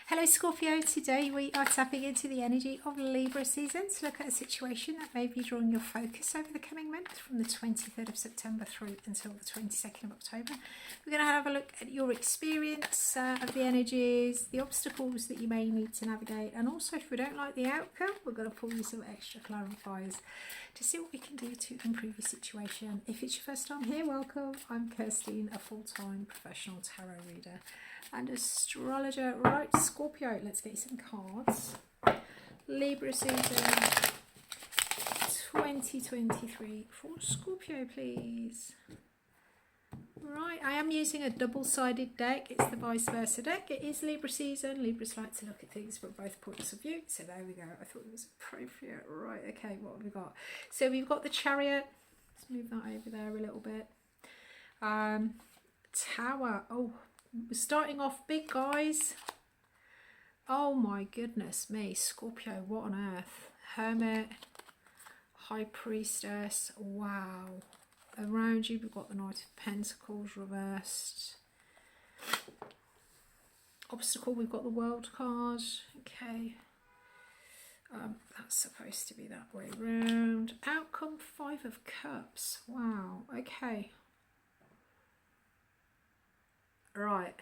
Hello Scorpio, today we are tapping into the energy of Libra season to look at a situation that may be drawing your focus over the coming month from the 23rd of September through until the 22nd of October. We're going to have a look at your experience of the energies, the obstacles that you may need to navigate, and also if we don't like the outcome, we're going to pull you some extra clarifiers to see what we can do to improve your situation. If it's your first time here, welcome. I'm Kirstine, a full-time professional tarot reader and astrologer. Right, Scorpio, let's get you some cards. Libra season 2023 for Scorpio, please. Right, I am using a double-sided deck. It's the vice versa deck. It is Libra season. Libras like to look at things from both points of view. So there we go. I thought it was appropriate. Right, okay, what have we got? So we've got the Chariot. Let's move that over there a little bit. Tower. Oh, we're starting off big, guys. Oh my goodness me, Scorpio, what on earth? Hermit, High Priestess, wow. Around you we've got the Knight of Pentacles reversed. Obstacle, we've got the World card. Okay. That's supposed to be that way round. Outcome, Five of Cups. Wow, okay. Right.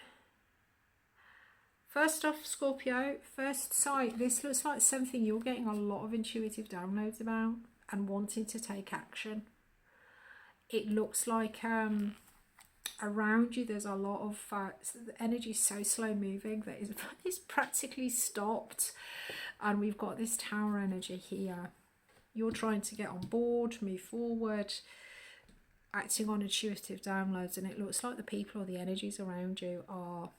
First off, Scorpio, first sight, this looks like something you're getting a lot of intuitive downloads about and wanting to take action. It looks like around you there's a lot of the energy is so slow moving that it's practically stopped, and we've got this Tower energy here. You're trying to get on board, move forward, acting on intuitive downloads, and it looks like the people or the energies around you are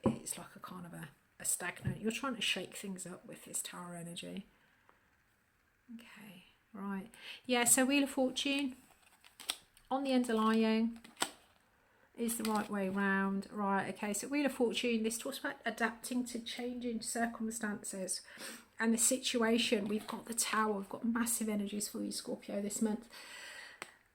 it's like a kind of a stagnant. You're trying to shake things up with this Tower energy. Okay, right, yeah, so Wheel of Fortune on the underlying is the right way round. Right, okay, so Wheel of Fortune, this talks about adapting to changing circumstances and the situation. We've got the Tower, we've got massive energies for you, Scorpio, this month.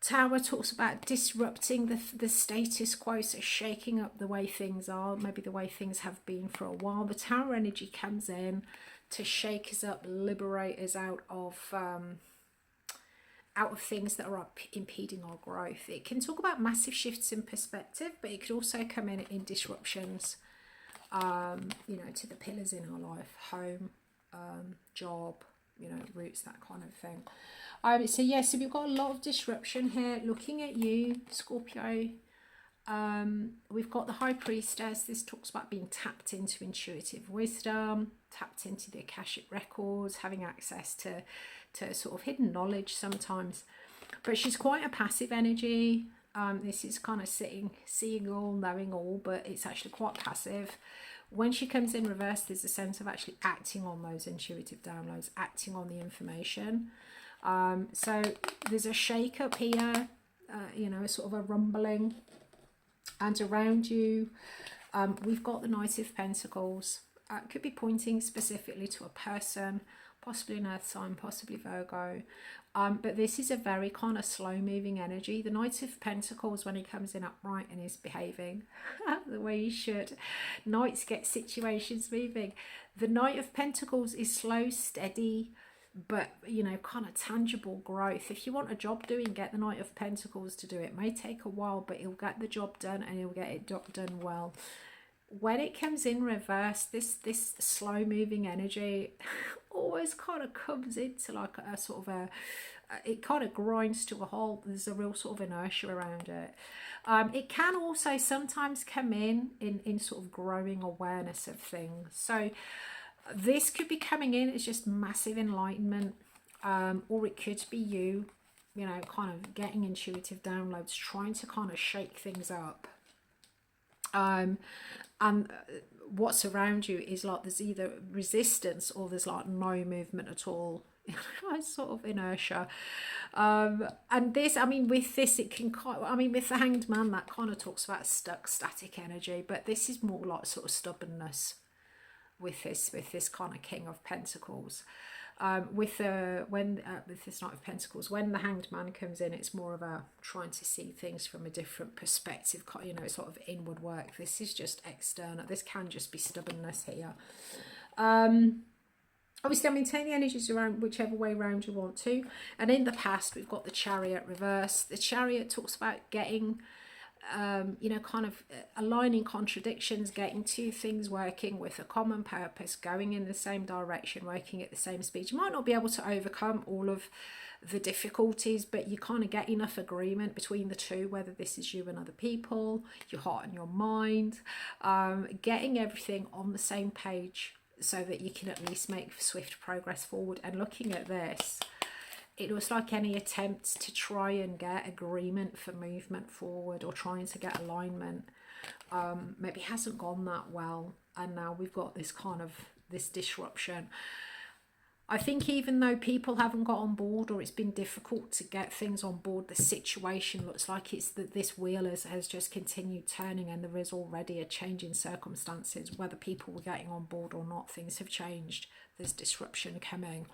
Tower talks about disrupting the status quo, so shaking up the way things are, maybe the way things have been for a while. The Tower energy comes in to shake us up, liberate us out of things that are impeding our growth. It can talk about massive shifts in perspective, but it could also come in disruptions, you know, to the pillars in our life, home, job, you know, roots, that kind of thing. So yeah, so we've got a lot of disruption here. Looking at you, Scorpio, we've got the High Priestess. This talks about being tapped into intuitive wisdom, tapped into the Akashic records, having access to sort of hidden knowledge sometimes. But she's quite a passive energy. This is kind of seeing all, knowing all, but it's actually quite passive. When she comes in reverse, there's a sense of actually acting on those intuitive downloads, acting on the information. So there's a shake up here, you know, sort of a rumbling, and around you we've got the Knight of Pentacles. It could be pointing specifically to a person, possibly an earth sign, possibly Virgo, but this is a very kind of slow moving energy. The Knight of Pentacles, when he comes in upright and is behaving the way he should, knights get situations moving. The Knight of Pentacles is slow, steady, but you know, kind of tangible growth. If you want a job doing, get the Knight of Pentacles to do it. It may take a while, but he'll get the job done, and he'll get it done well. When it comes in reverse, this slow moving energy always kind of comes into like a sort of it kind of grinds to a halt. There's a real sort of inertia around it. It can also sometimes come in sort of growing awareness of things. So this could be coming in as just massive enlightenment, or it could be you know, kind of getting intuitive downloads, trying to kind of shake things up. And what's around you is like there's either resistance or there's like no movement at all. Sort of inertia. And this, I mean, with this it can I mean, with the Hanged Man, that kind of talks about stuck, static energy, but this is more like sort of stubbornness with this kind of King of Pentacles. With this Knight of Pentacles, when the Hanged Man comes in, it's more of a trying to see things from a different perspective, you know, sort of inward work. This is just external. This can just be stubbornness here. Obviously, I'm maintaining the energies around whichever way round you want to. And in the past, we've got the Chariot reverse. The Chariot talks about getting, you know, kind of aligning contradictions, getting two things working with a common purpose, going in the same direction, working at the same speed. You might not be able to overcome all of the difficulties, but you kind of get enough agreement between the two, whether this is you and other people, your heart and your mind, getting everything on the same page, so that you can at least make swift progress forward. And looking at this, it looks like any attempt to try and get agreement for movement forward, or trying to get alignment, maybe hasn't gone that well, and now we've got this kind of this disruption. I think even though people haven't got on board, or it's been difficult to get things on board, the situation looks like it's that this wheel has just continued turning, and there is already a change in circumstances. Whether people were getting on board or not, things have changed. There's disruption coming.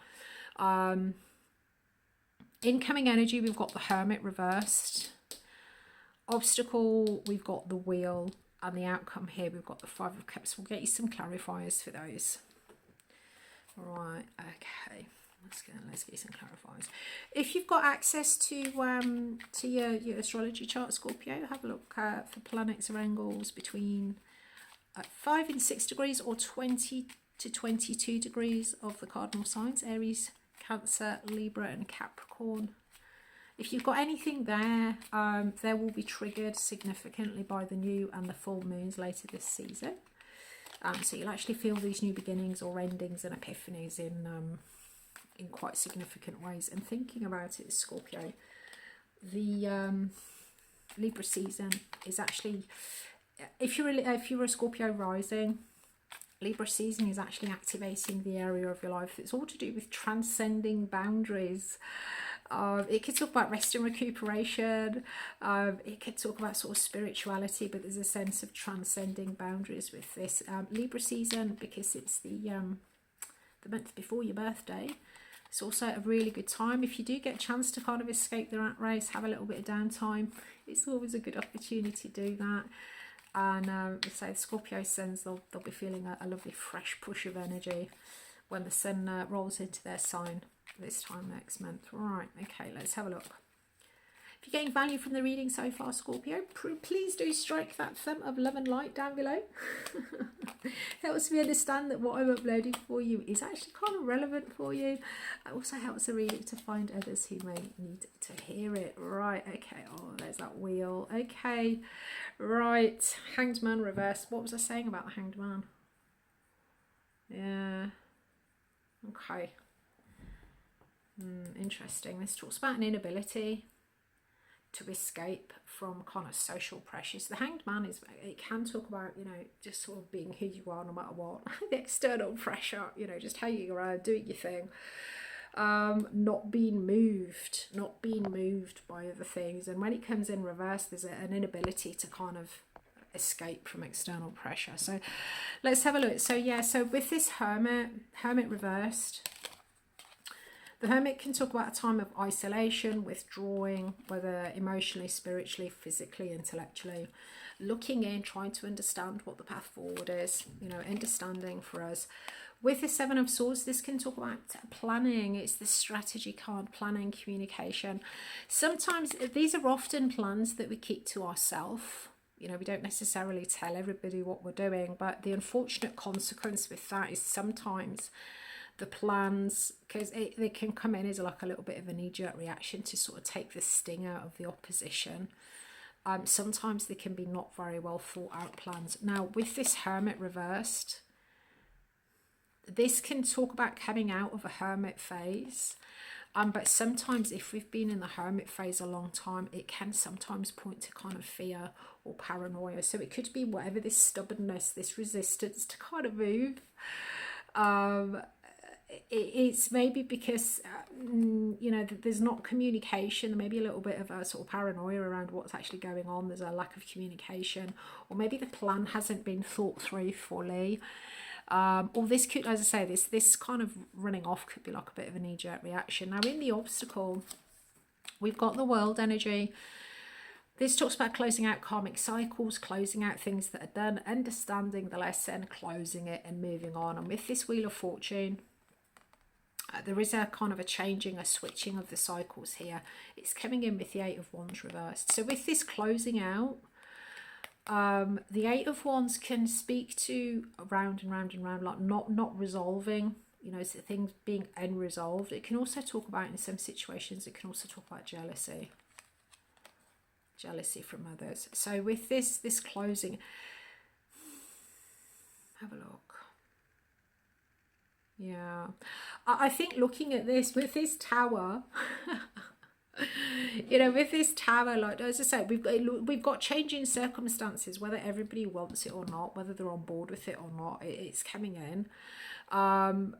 Incoming energy, we've got the Hermit reversed. Obstacle, we've got the Wheel. And the outcome here, we've got the Five of Cups. We'll get you some clarifiers for those. Right, okay, let's get you some clarifiers. If you've got access to your astrology chart, Scorpio, have a look for planets or angles between 5 and 6 degrees, or 20 to 22 degrees of the cardinal signs: Aries, Cancer, Libra and Capricorn. If you've got anything there, they will be triggered significantly by the new and the full moons later this season. So you'll actually feel these new beginnings or endings and epiphanies in quite significant ways. And thinking about it, Scorpio, the Libra season is actually, if you're a Scorpio rising, Libra season is actually activating the area of your life. It's all to do with transcending boundaries. It could talk about rest and recuperation. It could talk about sort of spirituality, but there's a sense of transcending boundaries with this Libra season, because it's the month before your birthday. It's also a really good time if you do get a chance to kind of escape the rat race, have a little bit of downtime. It's always a good opportunity to do that. And say the Scorpio sons, they'll be feeling a lovely fresh push of energy when the sun rolls into their sign this time next month. Right, okay, let's have a look. If you're getting value from the reading so far, Scorpio, please do strike that thumb of love and light down below. Helps me understand that what I'm uploading for you is actually kind of relevant for you. It also helps the reader to find others who may need to hear it. Right, okay, oh, there's that wheel. Okay, right, Hanged Man reverse. What was I saying about the Hanged Man? Yeah, okay. Interesting. This talks about an inability to escape from kind of social pressures. The Hanged Man it can talk about, you know, just sort of being who you are no matter what. The external pressure, you know, just hanging around, doing your thing. Not being moved by other things. And when it comes in reverse, there's an inability to kind of escape from external pressure. So let's have a look. So yeah, so with this Hermit reversed, the Hermit can talk about a time of isolation, withdrawing, whether emotionally, spiritually, physically, intellectually, looking in, trying to understand what the path forward is, you know, understanding for us. With the Seven of Swords, this can talk about planning. It's the strategy card, planning, communication. Sometimes these are often plans that we keep to ourselves. You know, we don't necessarily tell everybody what we're doing, but the unfortunate consequence with that is sometimes the plans, because they can come in as like a little bit of a knee-jerk reaction to sort of take the sting out of the opposition. Sometimes they can be not very well thought out plans. Now with this Hermit reversed, this can talk about coming out of a Hermit phase, but sometimes if we've been in the Hermit phase a long time, it can sometimes point to kind of fear or paranoia. So it could be whatever, this stubbornness, this resistance to kind of move. It's maybe because you know, there's not communication, maybe a little bit of a sort of paranoia around what's actually going on. There's a lack of communication, or maybe the plan hasn't been thought through fully. Or this could, as I say, this kind of running off could be like a bit of a knee-jerk reaction. Now in the obstacle, we've got the world energy. This talks about closing out karmic cycles, closing out things that are done, understanding the lesson, closing it and moving on. And with this Wheel of Fortune, there is a kind of a changing, a switching of the cycles here. It's coming in with the Eight of Wands reversed. So with this closing out, the Eight of Wands can speak to round and round and round, like not resolving, you know, so things being unresolved. It can also talk about, in some situations, it can also talk about jealousy from others. So with this closing, have a look. Yeah, I think looking at this with this Tower, you know, with this Tower, like as I say, we've got changing circumstances, whether everybody wants it or not, whether they're on board with it or not, it's coming in. And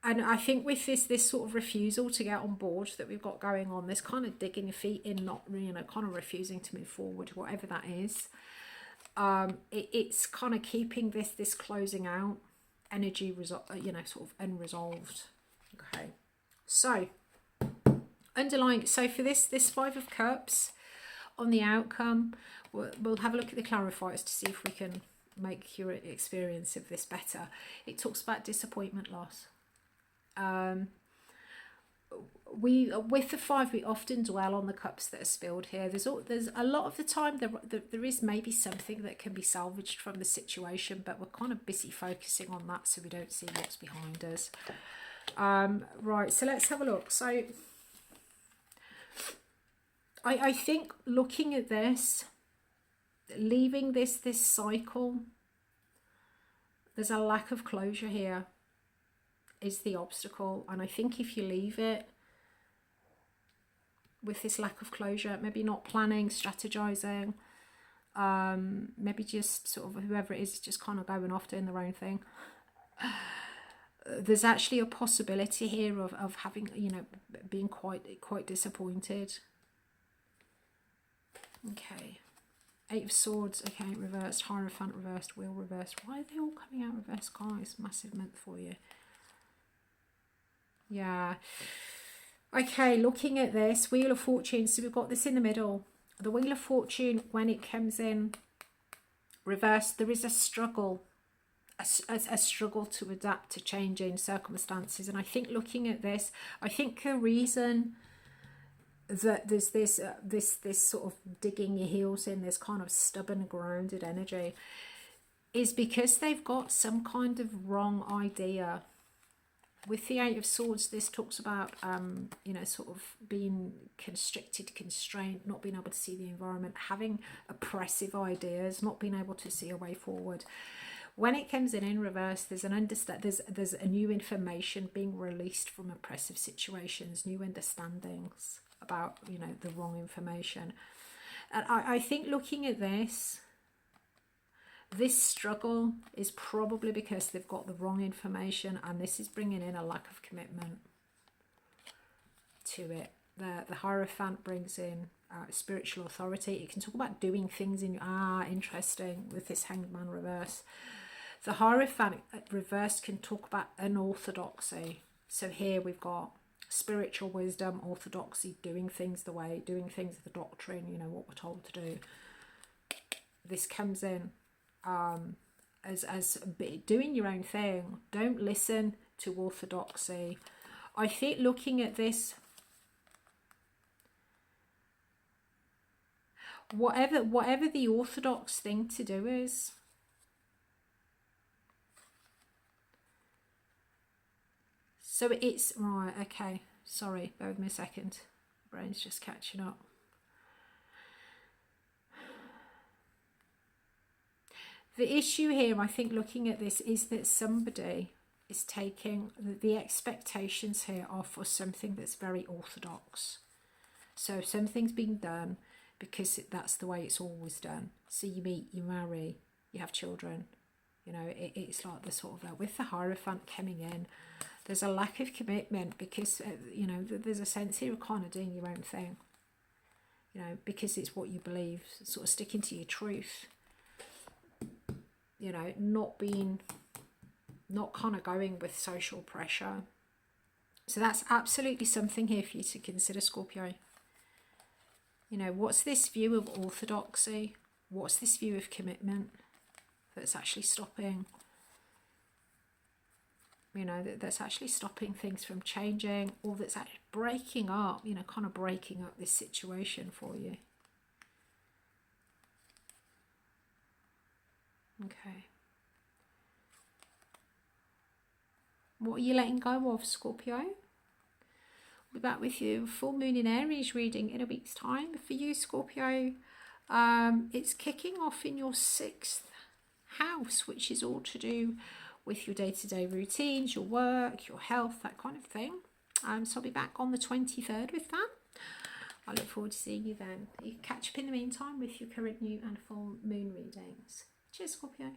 I think with this sort of refusal to get on board that we've got going on, this kind of digging your feet in, not, you know, kind of refusing to move forward, whatever that is, it's kind of keeping this closing out energy, you know, sort of unresolved. Okay, so underlying, so for this Five of Cups on the outcome, we'll have a look at the clarifiers to see if we can make your experience of this better. It talks about disappointment, loss. With the Five, we often dwell on the cups that are spilled here. There's a lot of the time there is maybe something that can be salvaged from the situation, but we're kind of busy focusing on that, so we don't see what's behind us. Right, so let's have a look. So I think looking at this, leaving this cycle, there's a lack of closure here is the obstacle. And I think if you leave it with this lack of closure, maybe not planning, strategizing, maybe just sort of whoever it is just kind of going off doing their own thing, there's actually a possibility here of having, you know, being quite disappointed. Okay, Eight of Swords, okay, reversed, Hierophant reversed, Wheel reversed. Why are they all coming out reversed, guys? Massive month for you. Yeah. Okay, looking at this Wheel of Fortune, so we've got this in the middle. The Wheel of Fortune, when it comes in reversed, there is a struggle, a struggle to adapt to changing circumstances. And I think looking at this, I think the reason that there's this sort of digging your heels in, this kind of stubborn, grounded energy, is because they've got some kind of wrong idea. With the Eight of Swords, this talks about, you know, sort of being constricted, constrained, not being able to see the environment, having oppressive ideas, not being able to see a way forward. When it comes in reverse, there's there's a new information being released from oppressive situations, new understandings about, you know, the wrong information. And I think looking at this struggle is probably because they've got the wrong information, and this is bringing in a lack of commitment to it. The Hierophant brings in spiritual authority. It can talk about doing things in, interesting, with this Hanged Man reverse. The Hierophant reverse can talk about unorthodoxy. So here we've got spiritual wisdom, orthodoxy, doing things the way, doing things the doctrine, you know, what we're told to do. This comes in as doing your own thing. Don't listen to orthodoxy. I think looking at this, whatever the orthodox thing to do is, so it's right. Okay, sorry, bear with me a second, brain's just catching up. The issue here, I think, looking at this, is that somebody is taking the expectations here are for something that's very orthodox. So something's being done because that's the way it's always done. So you meet, you marry, you have children. You know, it's like the sort of that. With the Hierophant coming in, there's a lack of commitment because, you know, there's a sense here of kind of doing your own thing. You know, because it's what you believe, sort of sticking to your truth. you know, not kind of going with social pressure. So that's absolutely something here for you to consider, Scorpio. You know, what's this view of orthodoxy? What's this view of commitment that's actually stopping, you know, that's actually stopping things from changing, or that's actually breaking up, you know, kind of breaking up this situation for you? Okay. What are you letting go of, Scorpio? We'll be back with you. Full moon in Aries reading in a week's time for you, Scorpio. It's kicking off in your 6th house, which is all to do with your day-to-day routines, your work, your health, that kind of thing. So I'll be back on the 23rd with that. I look forward to seeing you then. You can catch up in the meantime with your current new and full moon readings. Cheers, Scorpio.